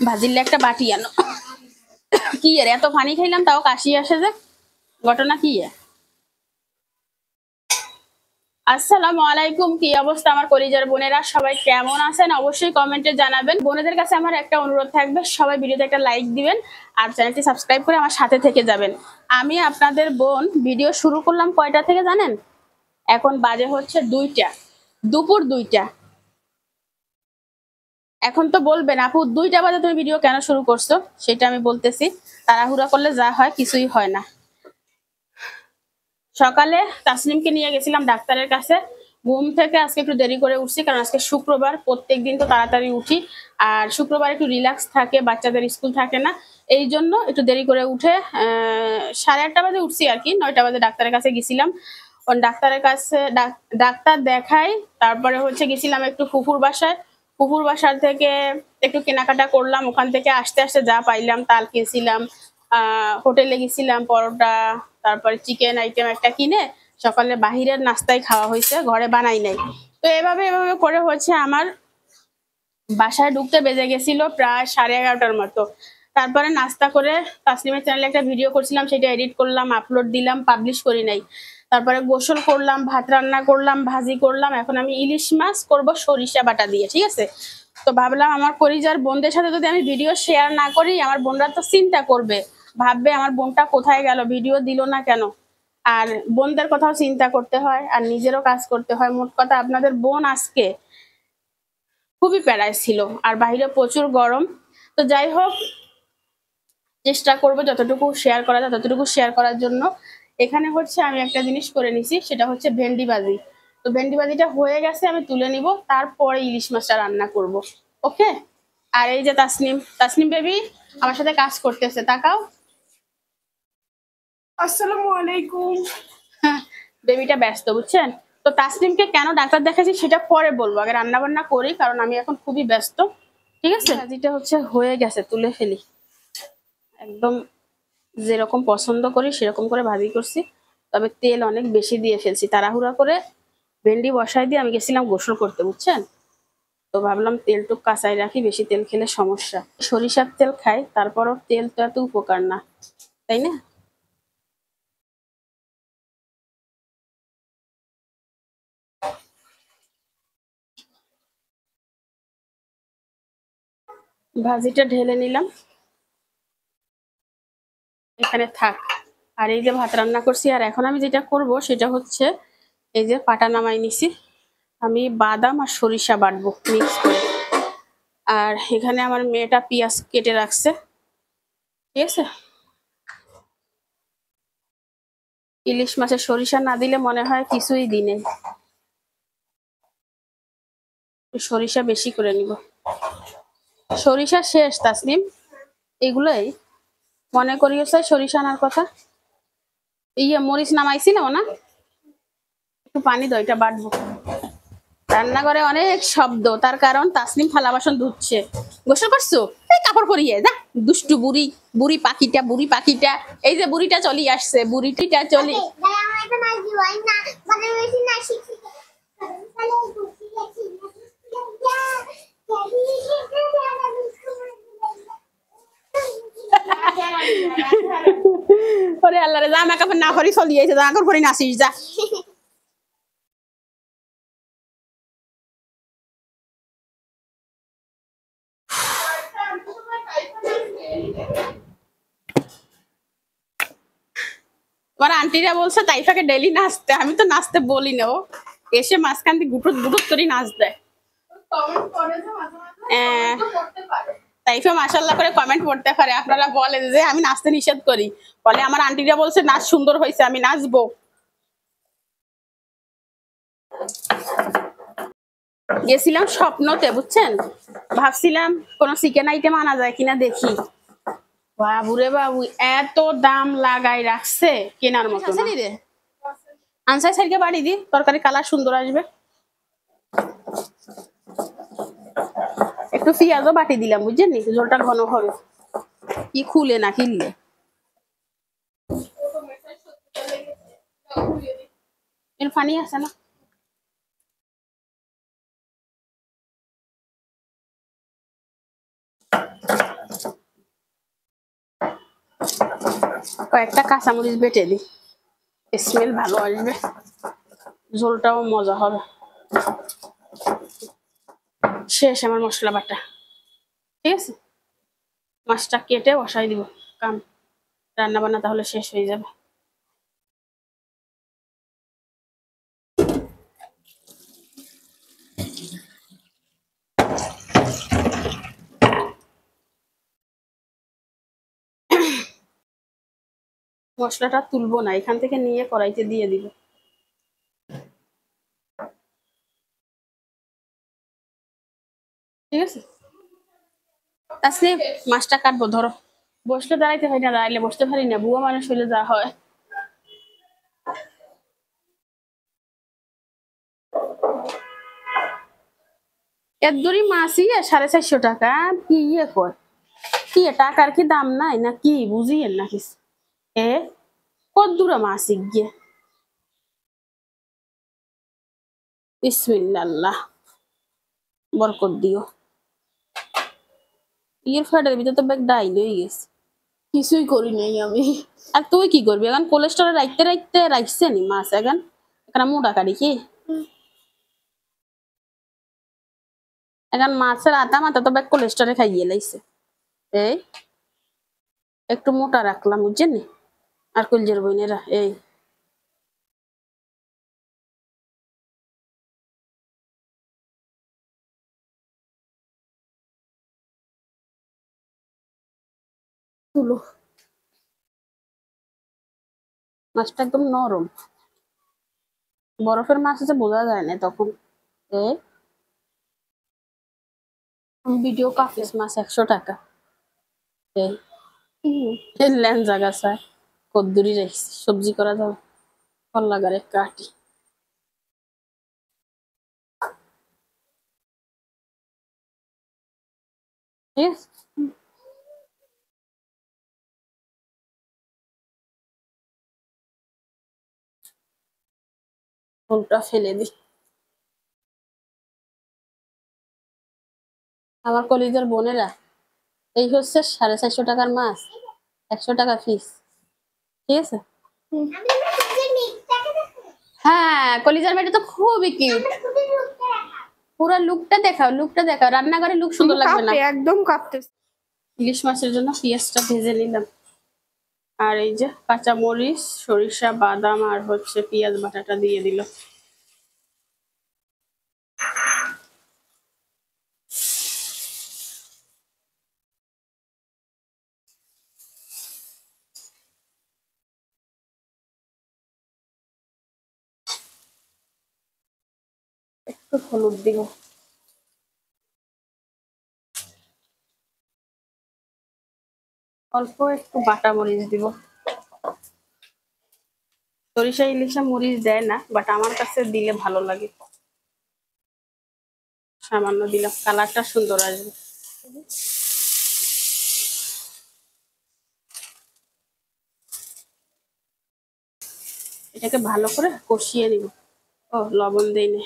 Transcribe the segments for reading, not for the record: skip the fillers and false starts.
ভাজিলে একটা বাটি আনো। কি এর এত পানি খাইলাম তাও কাশি আসে যে, ঘটনা কি? আসসালামু আলাইকুম, কি অবস্থা আমার কলিজার বোনেরা, সবাই কেমন আছেন অবশ্যই কমেন্টে জানাবেন। বোনেদের কাছে আমার একটা অনুরোধ থাকবে, সবাই ভিডিওতে একটা লাইক দিবেন আর চ্যানেলটি সাবস্ক্রাইব করে আমার সাথে থেকে যাবেন। আমি আপনাদের বোন ভিডিও শুরু করলাম কয়টা থেকে জানেন? এখন বাজে হচ্ছে 2টা, দুপুর 2টা। এখন তো বলবেন আপু 2টা বাজে তুমি ভিডিও কেন শুরু করছো? সেটা আমি বলতেছি। তাড়াহুড়া করলে যা হয় কিছুই হয় না। সকালে তাসনিমকে নিয়ে গেছিলাম ডাক্তারের কাছে। ঘুম থেকে আজকে একটু দেরি করে উঠছি, কারণ আজকে শুক্রবার, প্রত্যেকদিন তো তাড়াতাড়ি উঠি, আর শুক্রবার একটু রিল্যাক্স থাকে, বাচ্চাদের স্কুল থাকে না, এই জন্য একটু দেরি করে উঠে 8:30 বাজে উঠছি আর কি। 9টা বাজে ডাক্তারের কাছে গেছিলাম। ডাক্তারের কাছে ডাক্তার দেখাই, তারপরে হচ্ছে গেছিলাম একটু ফুফুর বাসায়। ফুফুর বাসার থেকে একটু কেনাকাটা করলাম, ওখান থেকে আসতে আসতে যা পাইলাম তাল কিনছিলাম। হোটেলে গেছিলাম, পরোটা তারপরে চিকেন আইটেম একটা কিনে সকালে বাহিরের নাস্তায় খাওয়া হয়েছে, ঘরে বানাই নাই। তো এভাবে এভাবে করে হচ্ছে আমার বাসায় ঢুকতে বেজে গেছিল প্রায় 11:30টার মতো। তারপরে নাস্তা করে তাসলিমের চ্যানেলে একটা ভিডিও করছিলাম, সেটা এডিট করলাম, আপলোড দিলাম, পাবলিশ করি নাই। তারপরে গোসল করলাম, ভাত রান্না করলাম, ভাজি করলাম। এখন আমি ইলিশ মাছ করব সরিষা বাটা দিয়ে, ঠিক আছে? তো ভাবলাম আমার পরিবার বোনদের সাথে যদি আমি ভিডিও শেয়ার না করি, আমার বোনরা তো চিন্তা করবে, ভাববে আমার বোনটা কোথায় গেল, ভিডিও দিল না কেন। আর বোনদের কথাও চিন্তা করতে হয় আর নিজেরও কাজ করতে হয়। মোট কথা আপনাদের বোন আজকে খুবই প্যারায় ছিল, আর বাইরে প্রচুর গরম। তো যাই হোক, চেষ্টা করবো যতটুকু শেয়ার করা যায় ততটুকু শেয়ার করার জন্য। এখানে হচ্ছে আমি একটা জিনিস করে নিছি, সেটা হচ্ছে ভেন্ডি ভাজি। তো ভেন্ডি ভাজিটা হয়ে গেছে, আমি তুলে নিব, তারপরে ইলিশ মাছটা রান্না করব। ওকে। আর এই যে তাসনিম, তাসনিম বেবি আমার সাথে কাজ করতেছে, তাকাও। আসসালামু আলাইকুম। বেবিটা ব্যস্ত, বুঝছেন? তো তাসনিমকে কেন ডাক্তার দেখাচ্ছি সেটা পরে বলবো, আগে রান্না বান্না করি, কারণ আমি এখন খুবই ব্যস্ত। ঠিক আছে, ভাজিটা হচ্ছে হয়ে গেছে, তুলে ফেলি। একদম যেরকম পছন্দ করি সেরকম করে ভাজি করছি, তবে তেল অনেক বেশি দিয়ে ফেলছি। তাড়াহুড়া করে ভেন্ডি বসাই দিয়ে আমি গেছিলাম গোসল করতে, বুঝছেন? তো ভাবলাম তেলটুক কাঁচাই রাখি, বেশি তেল খেলে সমস্যা। সরিষার তেল খাই, তারপরও তেল তো এত উপকার না, তাই না? ভাজিটা ঢেলে নিলাম, এখানে থাক। আর এই যে ভাত রান্না করছি, আর এখন আমি যেটা করব সেটা হচ্ছে এই যে পাটা নামাই নিছি, আমি বাদাম আর সরিষা বাটবো মিক্স করে। আর এখানে আমার মেয়েটা পেঁয়াজ কেটে রাখছে, ঠিক আছে? ইলিশ মাছের সরিষা না দিলে মনে হয় কিছুই দিনে। সরিষা বেশি করে নিব। সরিষা শেষ তাসনিম, এগুলোই মনে করিয়েছে সরিষা আনার কথা। মরিচ নামাইছিল না, একটু পানি দাও, এটা বাটবো। রান্নাঘরে অনেক শব্দ, তার কারণ তাসনিম থালা বাসন ধুচ্ছে। গোসল করছো? এই কাপড় পরিয়ে যা, দুষ্টু বুড়ি, বুড়ি পাখিটা, বুড়ি পাখিটা। এই যে বুড়িটা চলি আসছে, বুড়িটিটা চলি। ওরে আল্লাহ রে, জামা কাপড় না পরি চলি আইছে, জামা কাপড় পরি নাচিস যা। আমার আন্টিরা বলছে তাইফাকে ডেলি নাচতে, আমি তো নাচতে বলি না, ও এসে মাঝখান দিয়ে গুটুত গুটুত করে নাচ দেয়। তাইফা মাশাআল্লাহ করে কমেন্ট করতে পারে, আপনারা বলেন যে আমি নাচতে নিষেধ করি, বলে আমার আন্টিরা বলছে নাচ সুন্দর হয়েছে, আমি নাচবো। গেছিলাম স্বপ্নতে, বুঝছেন? ভাবছিলাম কোন চিকেন আইটেম আনা যায় কিনা দেখি। বাবুরে বাবু, এত দাম লাগাই রাখছে, কেনার মতো না রে। আনসাই সাইডকে বাড়ি দি, তরকারি কালার সুন্দর আসবে। একটু পেঁয়াজও বাটি দিলাম, বুঝছেন নি, ঝোলটা ঘন হবে। কি খুলে না কিনলে এর পানি আছে না? কয়েকটা কাঁচামরিচ বেটে দিই, স্মেল ভালো আসবে, ঝোলটাও মজা হবে। শেষ আমার মশলা বাটা, ঠিক আছে। মাছটা কেটে বসাই দিব, কাম রান্না বান্না তাহলে শেষ হয়ে যাবে। মশলাটা তুলবো না, এখান থেকে নিয়ে কড়াইতে দিয়ে দিব। ঠিক আছে, আজকে মাছটা কাটবো, ধরো। বসলে দাঁড়াইতে হয় না, দাঁড়াইলে বসতে পারি না, বুয়া মানুষ হইলে যা হয়। এর দড়ি মাছই 450 টাকা, কি ইয়ে কর, কি টাকার কি দাম নাই না কি বুঝিয়েন না কিছু। এ কত দূরে মাছ গিয়ে, বিসমিল্লাহ, বরকত দিও। ইয়ের ফ্যাটের ভিতরে তো ব্যাগ ডাইল হয়ে গেছে। কিছুই করি নাই আমি। আর তুই কি করবি এখন? কোলেস্ট্রল রাখতে রাখতে রাখছে নি মাছ, এখন এখানে মোটা কাটি কি এখন মাছের আটা মাথা তো ব্যাগ কোলেস্ট্রলে খাইয়ে লাইছে। এই একটু মোটা রাখলাম, বুঝছেন নি? আর কলজের বইনেরা এই তুলো মাছটা একদম নরম, বরফের মাছ আছে বোঝা যায় না তখন। এই ভিডিও কাফে পিস মাছ 100 টাকা। এই ল্যাংজা গাছায় কদ্দুরি রাখছি, সবজি করা যাবে, ফল লাগারে কাটি। ঠিক আছে, ফুলটা ফেলে দি। আমার কলিজার বোনেরা, এই হচ্ছে 450 টাকার মাছ, 100 টাকা ফিস। ঠিক আছে, হ্যাঁ কলিজার মেয়েটা তো খুবই কিউট। পুরো লুকটা দেখাও, লুকটা দেখাও, রান্নাঘরে লুক সুন্দর লাগবে না? একদম কাঁপতে। ইলিশ মাছের জন্য পেঁয়াজটা ভেজে নিলাম, আর এই যে কাঁচা মরিচ, সরিষা, বাদাম আর হচ্ছে পেঁয়াজ বাটাটা দিয়ে দিল। একটু হলুদ দিব, অল্প একটু বাটা মরিচ দিব। সরিষা ইলিশে মরিচ দেয় না, বাট আমার কাছে দিলে ভালো লাগে, সামান্য দিলাম, কালারটা সুন্দর আসবে। এটাকে ভালো করে কষিয়ে নিব। ও লবণ দেই না,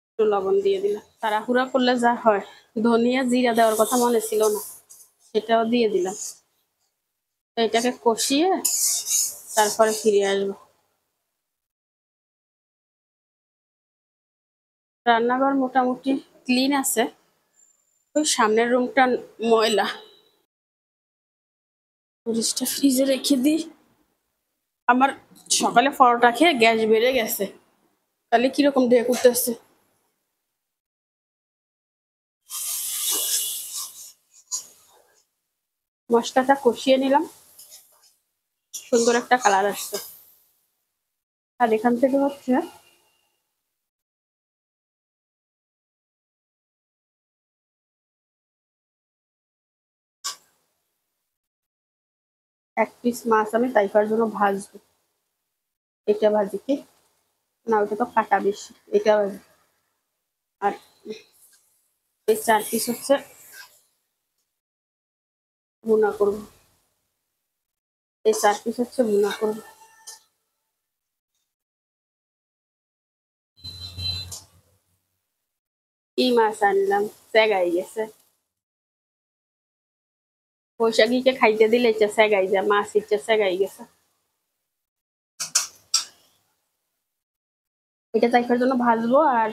একটু লবণ দিয়ে দিলাম, তাড়াহুড়া করলে যা হয়। ধনিয়া জিরা দেওয়ার কথা মনে ছিল না, সেটাও দিয়ে দিলাম। এটাকে কষিয়ে তারপরে ফিরে আসবো। রান্নাঘর মোটামুটি ক্লিন আছে, ওই সামনের রুমটা ময়লা। মরিচটা ফ্রিজে রেখে দিই, আমার সকালে পরোটা খেয়ে গ্যাস বেড়ে গেছে, তাহলে কিরকম ঢেক উঠতেছে। মশলাটা কষিয়ে নিলাম, সুন্দর একটা কালার আসছে। আর এখান থেকে হচ্ছে এক পিস মাছ আমি তাইকার জন্য ভাজবো। এটা ভাজি কি না, ওটা তো কাটা বেশি, এটা ভাজি। আর এই 4 পিস হচ্ছে ভুনা করবো, এই 4 পিস হচ্ছে ভুনা করবো। কি মাছ আনলাম, চেগাই গেছে। বৈশাখীকে খাইতে দিলে ইচ্ছা সেগাই যায়, মাছ ইচ্ছা সেগাই গেছে। এটা তাইফার জন্য ভাজবো, আর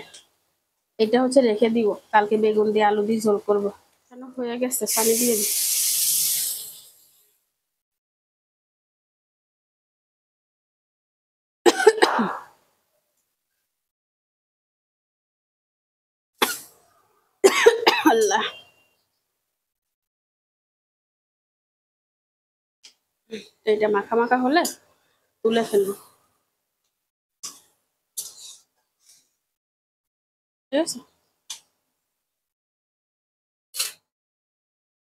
এটা হচ্ছে রেখে দিব, কালকে বেগুন দিয়ে আলু দিয়ে ঝোল করবো। হয়ে গেছে, পানি দিয়ে দিই। আল্লাহ, এটা মাখা মাখা হলে তুলে ফেলবো, ঠিক আছে।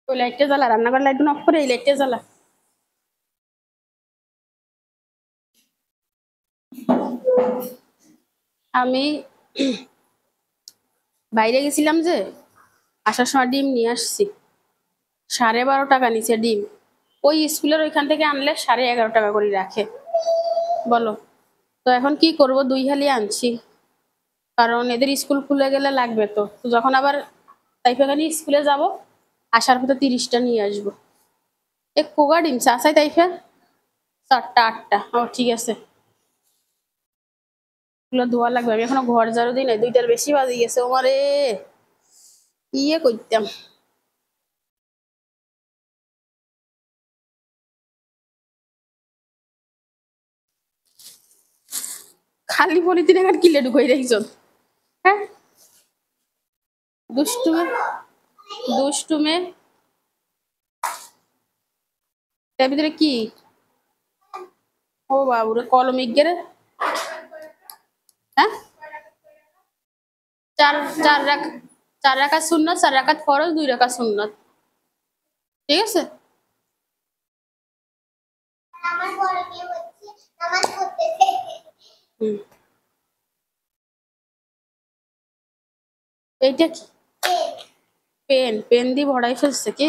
ওই লাইটটা জ্বালা, রান্নাঘর লাইট অফ করে এই লাইটটা জ্বালা। আমি বাইরে গেছিলাম যে, আসার সময় ডিম নিয়ে আসছি, 12.5 টাকা নিচে ডিম। ওই স্কুলের ওইখান থেকে আনলে 11.5 টাকা করে রাখে, বলো। তো এখন কি করব, 2 হালি আনছি, কারণ এদের স্কুল খুলে গেলে লাগবে। তো যখন আবার তাইফাখানি স্কুলে যাব, আসার পথে 30টা নিয়ে আসবো। এক কোগা ডিম চাচাই তাইফা 7টা 8টা। ও ঠিক আছে, এগুলো ধোয়া লাগবে। আমি এখনো ঘর ঝাড়ু দিই নাই, 2টার বেশি বাজে গেছে। ওমারে ইয়ে করতাম, খালি পলিথিন এখন কিলে ঢুকাই রাখছ। হ্যাঁ, দুষ্টুমে দুষ্টুমে। তার ভিতরে কি? ও বাবুরে, কলমিক গেরে। হ্যাঁ, চার চার রাখ 4 রাকাত সুন্নাত, 4 রাকাত ফরজ, 2 রাকাত সুন্নাত, ঠিক আছে। হুম, এইটা কি? পেন, পেন দিয়ে ভরাই ফেলছে কি?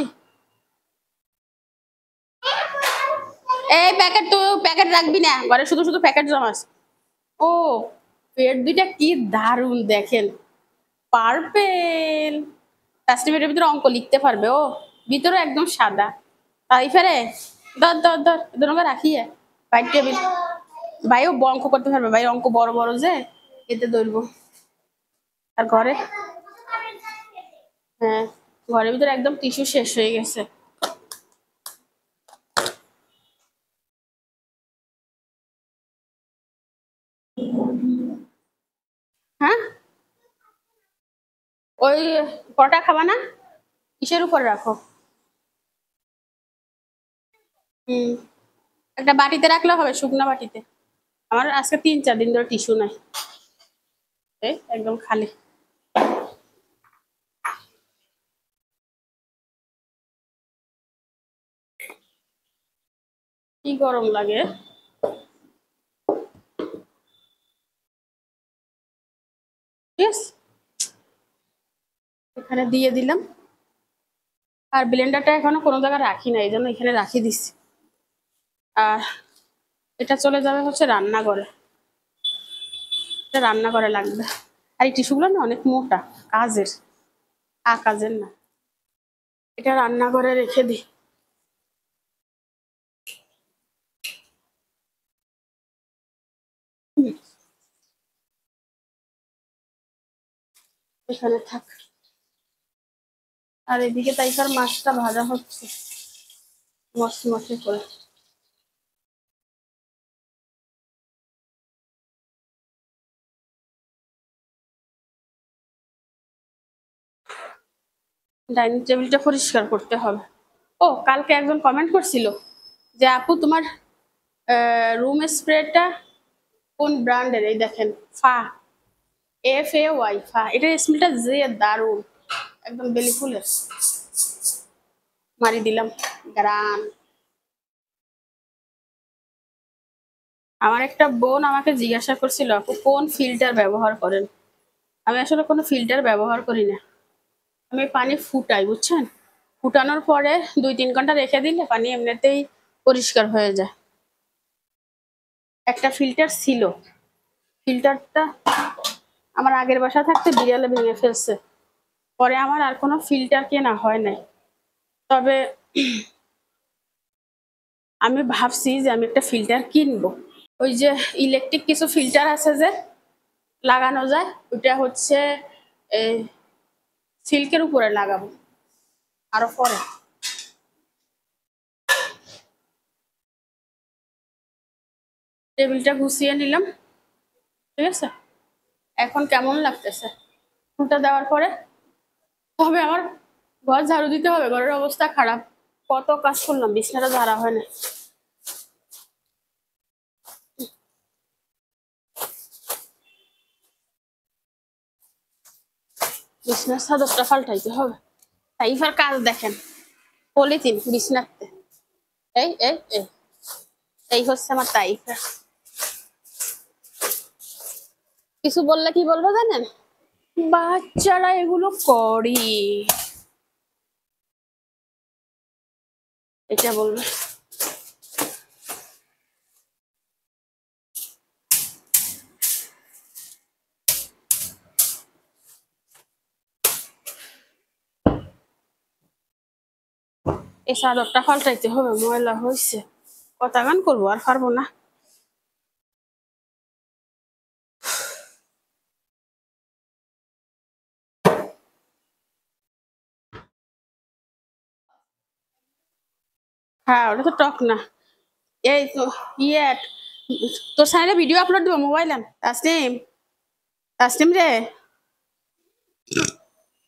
এই প্যাকেট, তো প্যাকেট রাখবি না ঘরে, শুধু শুধু প্যাকেট জমাস। ও, পেট দুইটা কি দারুণ দেখেন, পার্পেল। কাস্টমারের ভিতরে অঙ্ক লিখতে পারবে ও, ভিতরে একদম সাদা। তাই ফেরে ধর ধর ধর দুটো রাখিয়ে বাইর টেবিল। ভাইও অঙ্ক করতে পারবে, ভাই অঙ্ক বড় বড় যে, এতে ধরবো। আর ঘরে, হ্যাঁ, ঘরের ভিতরে একদম টিস্যু শেষ হয়ে গেছে। হ্যাঁ, ওই পরোটা খাবা না, কিসের উপর রাখো? হুম, একটা বাটিতে রাখলে হবে, শুকনা বাটিতে। আমার আজকে 3-4 দিন ধরে টিস্যু নাই, এই একদম খালি। কি গরম লাগে। ঠিক আছে, এখানে দিয়ে দিলাম। আর ব্লেন্ডারটা এখনো কোনো জায়গায় রাখি না, এই জন্য এখানে রাখি দিচ্ছি। আর এটা চলে যাবে হচ্ছে রান্নাঘরে, এটা রান্নাঘরে লাগবে। আর এই টিস্যুগুলো না অনেক মোটা, কাজের, কাজের না। এটা রান্নাঘরে রেখে দিই। এখানে থাক। আর এদিকে তাইকার মাছটা ভাজা হচ্ছে মশমশে করে। ডাইনিং টেবিলটা পরিষ্কার করতে হবে। ও, কালকে একজন কমেন্ট করছিল যে আপু তোমার রুম স্প্রেটা কোন ব্র্যান্ডের, এই দেখেন, ফা, FAY, ফা। এটার স্মেলটা যে দারুণ, একদম বেলি ফুলের। মারি দিলাম গ্রান। আমার একটা বোন আমাকে জিজ্ঞাসা করছিল আপু কোন ফিল্টার ব্যবহার করেন। আমি আসলে কোনো ফিল্টার ব্যবহার করি না, আমি পানি ফুটাই, বুঝছেন। ফুটানোর পরে 2-3 ঘন্টা রেখে দিলে পানি এমনিতেই পরিষ্কার হয়ে যায়। একটা ফিল্টার ছিল, ফিল্টারটা আমার আগের বাসা থাকতে বিড়ালে ভেঙে ফেলছে, পরে আমার আর কোনো ফিল্টার কেনা হয় নাই। তবে আমি ভাবছি যে আমি একটা ফিল্টার কিনবো। ওই যে ইলেকট্রিক কিছু ফিল্টার আছে যে লাগানো যায়, ওইটা হচ্ছে সিল্কের উপরে লাগাবো আরো পরে। টেবিলটা গুছিয়ে নিলাম, ঠিক আছে। এখন কেমন লাগতেছে ফুলটা দেওয়ার পরে? তবে আমার ঘর ঝাড়ু দিতে হবে, ঘরের অবস্থা খারাপ। কত কাজ করলাম, বিছনাটা ঝাড়া হয় না। বিছনার চাদরটা পাল্টাইতে হবে। তাইফার কাজ দেখেন, পলিথিন বিছনাতে। এই এই এই এই হচ্ছে আমার তাইফা। কিছু বললে কি বলবো জানেন? বাচ্চারা এগুলো করি, এটা বলবে। এই চাদরটা পাল্টাইতে হবে, ময়লা হয়েছে। কথা গান করবো, আর পারবো না। হ্যাঁ, ওটা তো টক না। এই তো ইয়ে, তোর সাইডে ভিডিও আপলোড দিব মোবাইলে। তাসনিম, তাসনিম রে,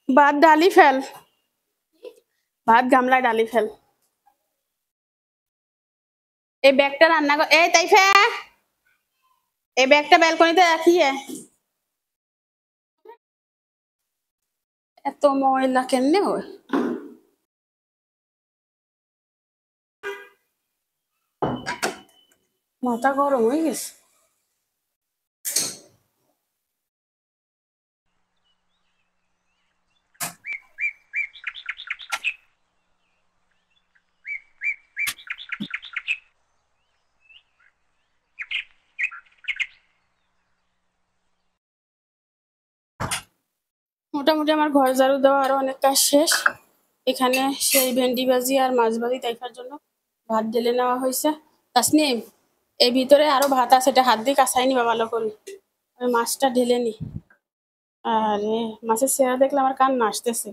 ভাত ডালি ফেল, ভাত গামলায় ডালি ফেল। এই ব্যাগটা রান্না কর। এই তাইফা, এই ব্যাগটা ব্যালকনিতে রাখিয়ে। এত ময়লা কেমনে হয়? মাথা গরম হয়ে গেছে। মোটামুটি আমার ঘর ঝাড়ু দেওয়া আরো অনেক কাজ শেষ। এখানে সেই ভেন্ডি ভাজি আর মাছ ভাজি তাইফার জন্য ভাত ঢেলে নেওয়া হয়েছে। তাসনিম, এই ভিতরে আরো ভাত আছে, এটা হাত দিয়ে কাছাই নিবা ভালো করে। আমি মাছটা ঢেলে নি। আরে মাছের চেহারা দেখলে আমার কান্না আসতেছে।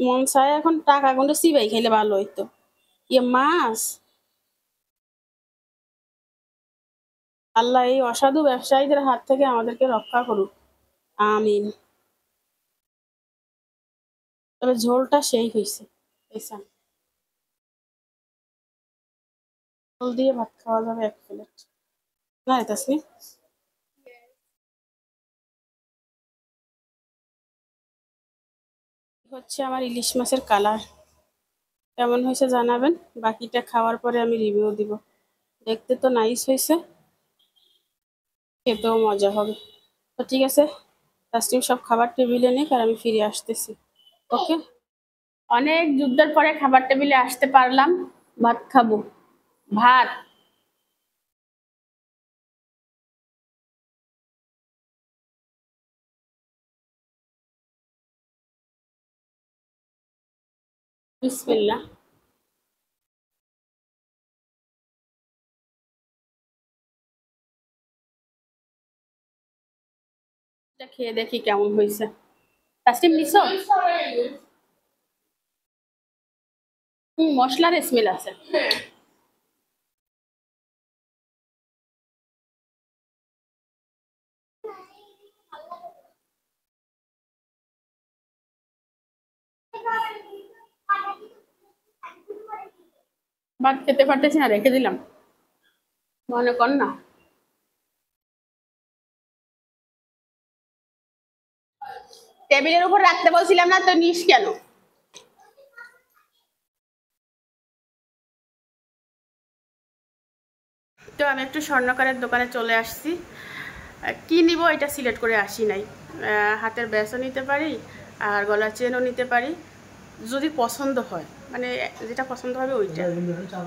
মন চাই এখন টাকা গুলো চিবাই খেলে ভালো হইতো। ইয়ে মাছ, আল্লাহ এই অসাধু ব্যবসায়ীদের হাত থেকে আমাদেরকে রক্ষা করুক, আমিন। তবে ঝোলটা সেই হয়েছে, বুঝছেন? ঝোল দিয়ে ভাত খাওয়া যাবে 1 প্লেট। না রে তাসনিম? হচ্ছে আমার ইলিশ মাছের কালার, কেমন হয়েছে জানাবেন। বাকিটা খাওয়ার পরে আমি রিভিউ দিব। দেখতে তো নাইস হয়েছে, খেতেও মজা হবে। তো ঠিক আছে, তাসনিম সব খাবার টেবিলে নিক আর আমি ফিরে আসতেছি। ওকে। অনেক যুদ্ধের পরে খাবার টেবিলে আসতে পারলাম, ভাত খাবো। ভাত। বিসমিল্লাহ। এটা খেয়ে দেখি কেমন হয়েছে। তাসনিম নিছো? মশলার স্মেল আছে। ভাত খেতে পারতেছি না, রেখে দিলাম। মনে কর না। টেবিলের উপর রাখতে বলছিলাম না, তো নিস কেন? তো আমি একটু স্বর্ণকারের দোকানে চলে আসছি। কি নিব এটা সিলেক্ট করে আসি নাই। হাতের ব্যাসও নিতে পারি আর গলার চেনও নিতে পারি, যদি পছন্দ হয়, মানে যেটা পছন্দ হবে ওইটা,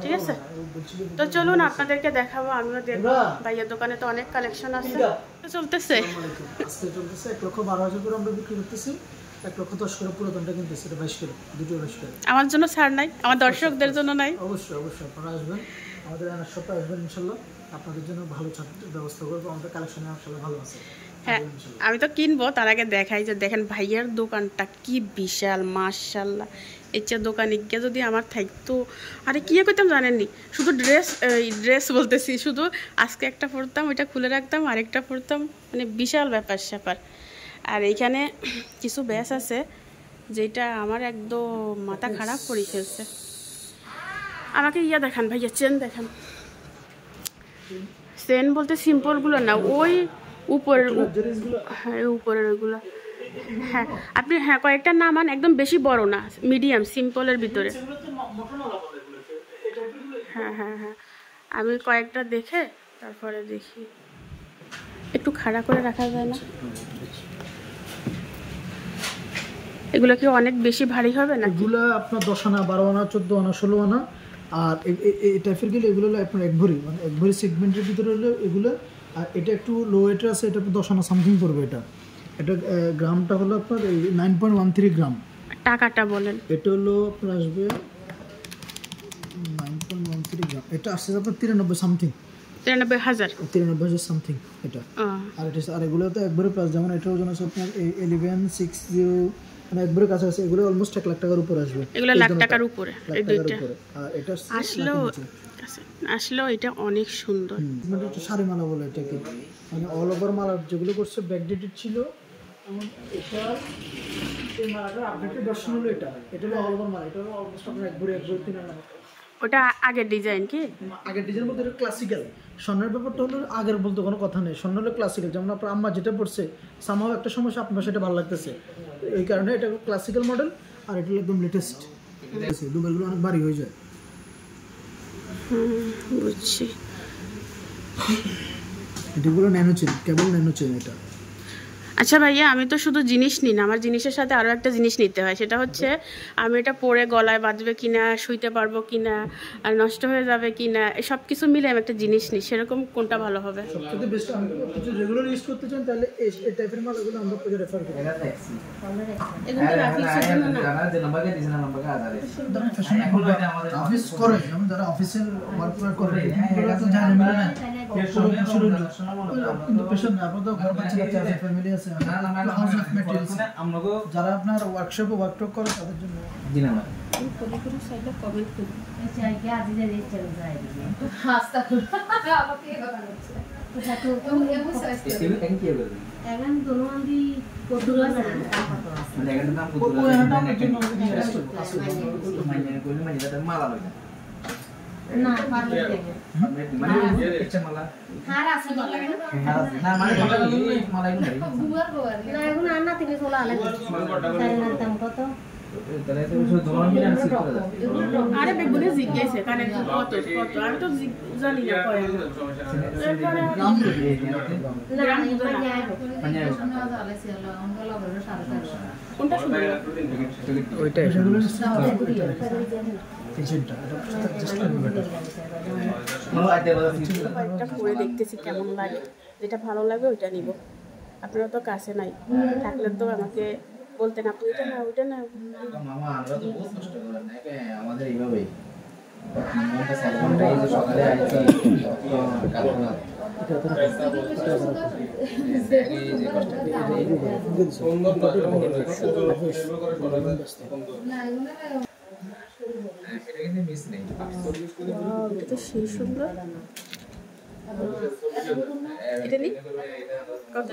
ঠিক আছে। তো চলুন আপনাদেরকে দেখাবো, আমিও দেখবো। ভাইয়ের দোকানে তো অনেক কালেকশন আছে। তো চলতেছে 1,12,000 করে আমরা বিক্রি করতেছি। 1,10,000 করে পুরাতনটা কিনতেছে, এটা 22 করে, দুটো 22 করে। আমার জন্য ছাড় নাই, আমার দর্শকদের জন্য নাই? অবশ্যই অবশ্যই আপনারা আসবেন, আমাদের আনার শপে আসবেন, ইনশাল্লাহ আপনাদের জন্য ভালো ছাড়ের ব্যবস্থা করবো। আমাদের কালেকশনে আসলে ভালো আছে। হ্যাঁ, আমি তো কিনবো, তার আগে দেখাই যে দেখেন ভাইয়ার দোকানটা কি বিশাল, মাশাল্লাহ। এই যে দোকানে গিয়ে যদি আমার থাকতো, আরে কি করতাম জানেননি, শুধু ড্রেস বলতেছি, শুধু আজকে একটা পরতাম, ওইটা খুলে রাখতাম, আরেকটা পরতাম, মানে বিশাল ব্যাপার স্যাপার। আর এইখানে কিছু ব্যাস আছে যেটা আমার একদম মাথা খারাপ করে ফেলছে। আমাকে ইয়া দেখান ভাইয়া, চেন দেখান। চেন বলতে সিম্পলগুলো না, ওই উপরের, হ্যাঁ উপরের ওইগুলো। হ্যাঁ আপনি হ্যাঁ কয়েকটা নামান, একদম বেশি বড় না, মিডিয়াম সিম্পলের ভিতরে। হ্যাঁ হ্যাঁ হ্যাঁ, আমি কয়েকটা দেখে তারপরে দেখি, একটু খাড়া করে রাখা যায় না? এগুলো কি অনেক বেশি ভারী হবে না? এগুলো আপনার 10 আনা, 12 আনা, 14 আনা, 16 আনা। আর এই টাইপের গেলে এগুলো হলো আপনার 1 ভরি, মানে 1 ভরি সেগমেন্টের ভিতরে হলো এগুলো। আর এটা একটু লো ওয়েটের আছে, এটা 10 আনা সামথিং পড়বে। এটা গ্রামটা হলো আপনার 9.13 গ্রাম। টাকাটা বলেন। এটা হলো আপনার আসবে 9.13 গ্রাম। এটা আসছে আপনার 93 সামথিং, 93,000 সামথিং এটা। আর এটা আর এগুলো তো একবারে প্রাইস, যেমন এটার ওজন আছে আপনার 1160, মানে একবারে কাছে আছে। এগুলো অলমোস্ট 1 লাখ টাকার উপর আসবে। এগুলো লাখ টাকার উপরে এই দুইটা। আর এটা আসলেও এটা অনেক সুন্দর। মানে এটা শাড়ি মালা বলে এটাকে, মানে অল ওভার মালা যেগুলো করছে ব্যাকডেটেড ছিল। যেমন এটা এই মালাটার আপডেটেড ভার্সন হলো এটা হলো অল ওভার মালা। এটা হলো অলমোস্ট আপনার 1 ভরি 3 আনা। ওটা আগের ডিজাইন কি? আগের ডিজাইন বলতে এটা ক্লাসিক্যাল। স্বর্ণের ব্যাপারটা হলো আগের বলতে কোনো কথা নেই, স্বর্ণ হলো ক্লাসিক্যাল। যেমন আপনার আম্মা যেটা পড়ছে, সামহাও একটা সমস্যা আপনার সেটা ভালো লাগতেছে, এই কারণে এটা ক্লাসিক্যাল মডেল। আর এটা একদম লেটেস্ট, দুবাইগুলো অনেক ভারী হয়ে যায়। বুঝছি। এটাগুলো ন্যানো চেন, কেবল ন্যানো চেন এটা। আচ্ছা ভাইয়া, আমি তো শুধু জিনিস নিই না, আমার জিনিসের সাথে আরও একটা জিনিস নিতে হয়। সেটা হচ্ছে আমি এটা পরে গলায় বাঁধবে কিনা, শুইতে পারবো কিনা, আর নষ্ট হয়ে যাবে কিনা, সব কিছু মিলে আমি একটা জিনিস নিই। সেরকম কোনটা ভালো হবে? সবথেকে বেস্ট, আমি কিছু রেগুলার ইউজ করতে চান তাহলে এই টাইপের মালগুলো আমরা পরে রেফার করি। এগুলো রাফিক্সের জন্য না? অফিস করে, যেমন যারা অফিসের ওয়ার্ক করে, এগুলো তো জানেন না, কিন্তু পেশা না, আপনাদের ঘর বাচ্চা আছে, ফ্যামিলি আছে, যারা আপনার ওয়ার্কশপে ওয়ার্কটপ করে তাদের জন্য। আরে বেগুনে জিজ্ঞেসে কানে কত কত, আমি তো জানি না কয় কোনটা সুন্দর। ওইটা পরে দেখতেছি কেমন লাগে, যেটা ভালো লাগে ওইটা নিব। আপনারা তো কাছে নাই, থাকলে তো আমাকে বলতেন আপনি এটা না ওইটা না। মামা আমরা তো বহুত কষ্ট করে নাকি আমাদের এইভাবেই সকালে আইছি এটা তো সেই সুন্দর। এটা নি কত?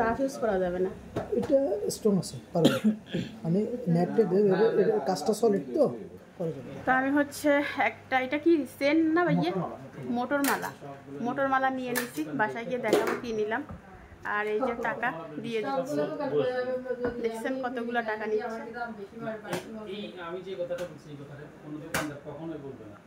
রাফ ইউজ করা যাবে না, এটা স্ট্রং আছে, পারবে মানে নেটে কাজটা সলিড তো করা যাবে। তো আমি হচ্ছে একটা, এটা কি চেন না ভাইয়া? মোটর মালা নিয়ে নিচ্ছি, বাসায় গিয়ে দেখাবো কি নিলাম। আর এই যে টাকা দিয়ে দিচ্ছি, দেখছেন কতগুলো টাকা নিচ্ছে। আমি যে কথাটা বলছি এই কথাটা কোনো দোকানদার কখনোই বলবে না।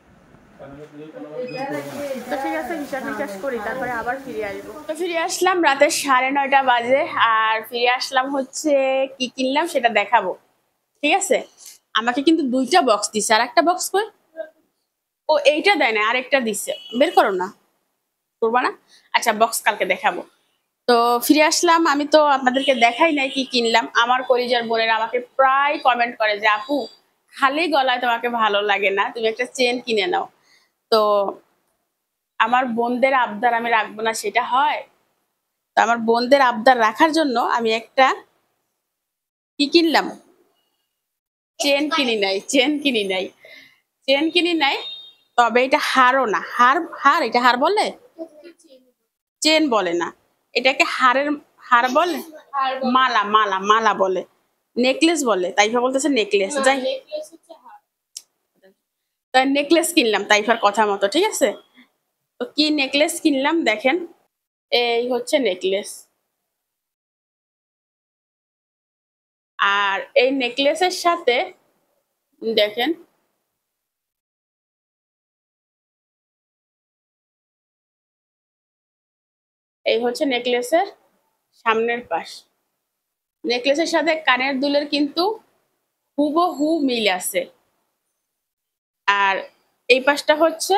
তো ঠিক আছে, হিসাব নিকাশ করি, তারপরে আবার ফিরে আসবো। তো ফিরে আসলাম রাতে 9:30 বাজে, আর ফিরে আসলাম হচ্ছে কি কিনলাম সেটা দেখাবো, ঠিক আছে? আমাকে কিন্তু 2টা বক্স দিছে, আর একটা বক্স কই? ও এইটা দেয় না, আরেকটা দিছে, বের করো না, করবা না? আচ্ছা বক্স কালকে দেখাবো। তো ফিরে আসলাম। আমি তো আপনাদেরকে দেখাই নাই কি কিনলাম। আমার কলিজার বোনেরা আমাকে প্রায় কমেন্ট করে যে আপু খালি গলায় তোমাকে ভালো লাগে না, তুমি একটা চেন কিনে নাও। তো আমার বোনদের আবদার আমি রাখবো না সেটা হয়? তো আমার বোনদের আবদার রাখার জন্য আমি একটা কি কিনলাম, চেন কিনি নাই, চেন কিনি নাই, চেন কিনি নাই। তবে এটা হারও না, হার হার এটা হার বলে, চেন বলে না, এটাকে হারের হার বলে, মালা মালা মালা বলে, নেকলেস বলে। তাইফা বলতেছে নেকলেস, যাই তাই নেকলেস কিনলাম তাইফার কথা মতো, ঠিক আছে। তো কি নেকলেস কিনলাম দেখেন, এই হচ্ছে নেকলেস। আর এই নেকলেসের সাথে দেখেন এই হচ্ছে নেকলেসের সামনের পাশ। নেকলেসের সাথে কানের দুলের কিন্তু হুবহু মিল আছে। আর এই পাশটা হচ্ছে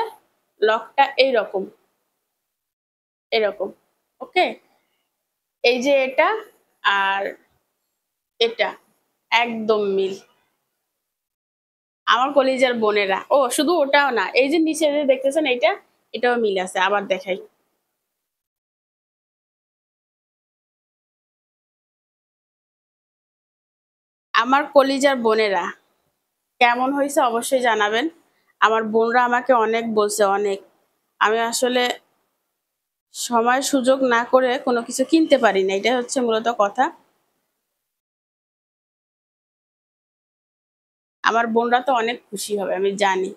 লকটা এইরকম এরকম, ওকে। এই যে এটা আর এটা একদম মিল। আমার কলিজার বোনেরা, ও শুধু ওটাও না, এই যে নিচে যে দেখতেছেন এইটা, এটাও মিল আছে। আবার দেখাই, আমার কলিজার বোনেরা কেমন হয়েছে অবশ্যই জানাবেন। আমার বোনরা আমাকে অনেক বলছে, অনেক। আমি আসলে সময় সুযোগ না করে কোনো কিছু কিনতে পারি না, এটা হচ্ছে মূলত কথা। আমার বোনরা তো অনেক খুশি হবে আমি জানি।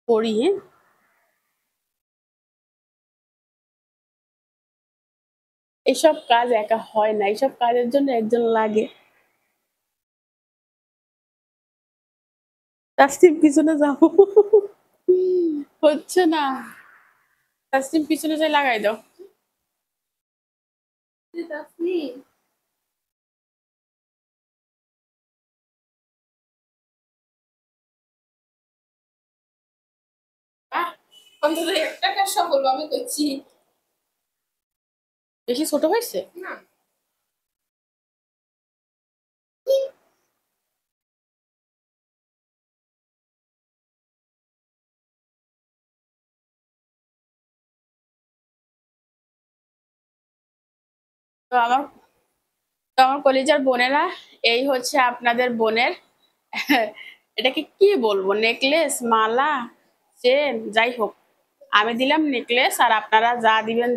পড়ি, হ্যাঁ? এসব কাজ একা হয় না, এইসব কাজের জন্য একজন লাগে। তাসনিম পিছনে যাবো, হচ্ছে না। তাসনিম পিছনে যাই লাগাই দাও। অন্তত একটা কাজ সফল আমি করছি। বেশি ছোট হয়েছে? না, তো আমার তো আমার কলিজার বোনেরা, এই হচ্ছে আপনাদের বোনের এটাকে কি বলবো, নেকলেস, মালা, চেন, যাই হোক। আমি দিলাম নেকলেস, আর আপনারা যা দিবেন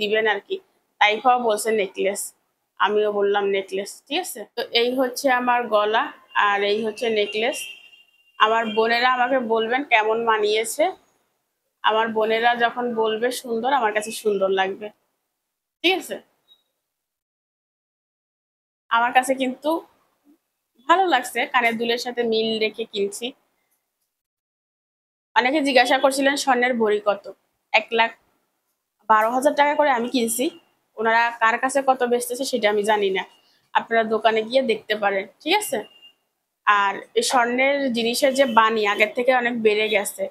দিবেন আর কি। তাইফাও বলছে নেকলেস, আমিও বললাম নেকলেস, ঠিক আছে। তো এই হচ্ছে আমার গলা, আর এই হচ্ছে নেকলেস। আমার বোনেরা আমাকে বলবেন কেমন মানিয়েছে। আমার বোনেরা যখন বলবে সুন্দর, আমার কাছে সুন্দর লাগবে, ঠিক আছে। আমার কাছে কিন্তু ভালো লাগছে, কানের দুলের সাথে মিল রেখে কিনছি। অনেকে জিজ্ঞাসা করছিলেন স্বর্ণের ভরি কত। 1,12,000 টাকা করে আমি কিনছি। ওনারা কার কাছে কত বেচতেছে সেটা আমি জানি না, আপনারা দোকানে গিয়ে দেখতে পারেন, ঠিক আছে। আর এই স্বর্ণের জিনিসের যে বানি আগের থেকে অনেক বেড়ে গেছে।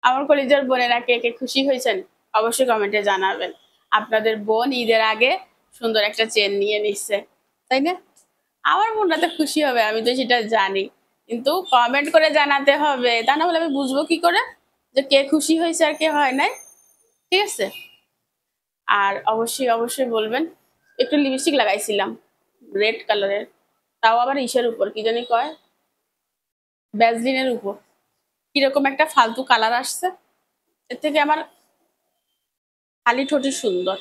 আমার কলিজার বোনেরা কে কে খুশি হয়েছেন অবশ্যই কমেন্টে জানাবেন। আপনাদের বোন ঈদের আগে সুন্দর একটা চেন নিয়ে নিচ্ছে, তাই না? আমার বোনরা তো খুশি হবে, আমি তো সেটা জানি। কিন্তু কমেন্ট করে জানাতে হবে, তা না হলে আমি বুঝবো কি করে যে কে খুশি হয়েছে আর কে হয় নাই, ঠিক আছে। আর অবশ্যই অবশ্যই বলবেন। একটু লিপস্টিক লাগাইছিলাম রেড কালারের, তাও আবার ইসের উপর কি জানি কয়, ভ্যাসলিনের উপর। কিরকম একটা ফালতু কালার আসছে, এর থেকে আমার খালি ঠোঁটই সুন্দর।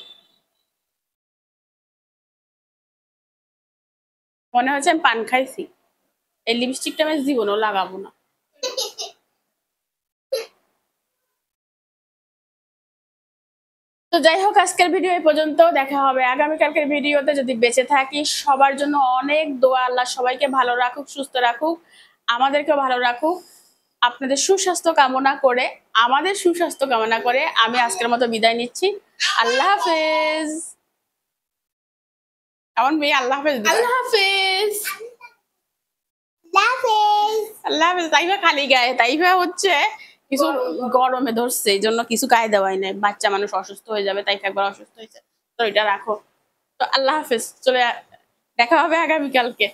মনে হচ্ছে আমি পান খাইছি। এই লিপস্টিকটা আমি জীবনেও লাগাবো না। তো যাই হোক, আজকের ভিডিও এই পর্যন্ত। দেখা হবে আগামীকালকের ভিডিওতে, যদি বেঁচে থাকি। সবার জন্য অনেক দোয়া, আল্লাহ সবাইকে ভালো রাখুক, সুস্থ রাখুক, আমাদেরকেও ভালো রাখুক। আপনাদের সুস্বাস্থ্য কামনা করে, আমাদের সুস্বাস্থ্য কামনা করে আমি আজকের মতো বিদায় নিচ্ছি। আল্লাহ হাফেজ। এমন মেয়ে আল্লাহ হাফেজ দিবা। আল্লাহ হাফেজ। আল্লাহ হাফেজ। তাইফা খালি গায়ে, তাইফা হচ্ছে কিছু গরমে ধরছে, এই জন্য কিছু গায়ে দেওয়াই নাই, বাচ্চা মানুষ অসুস্থ হয়ে যাবে, তাইফা একবার অসুস্থ হয়েছে, তো এটা রাখো। তো আল্লাহ হাফেজ, দেখা হবে আগামীকালকে।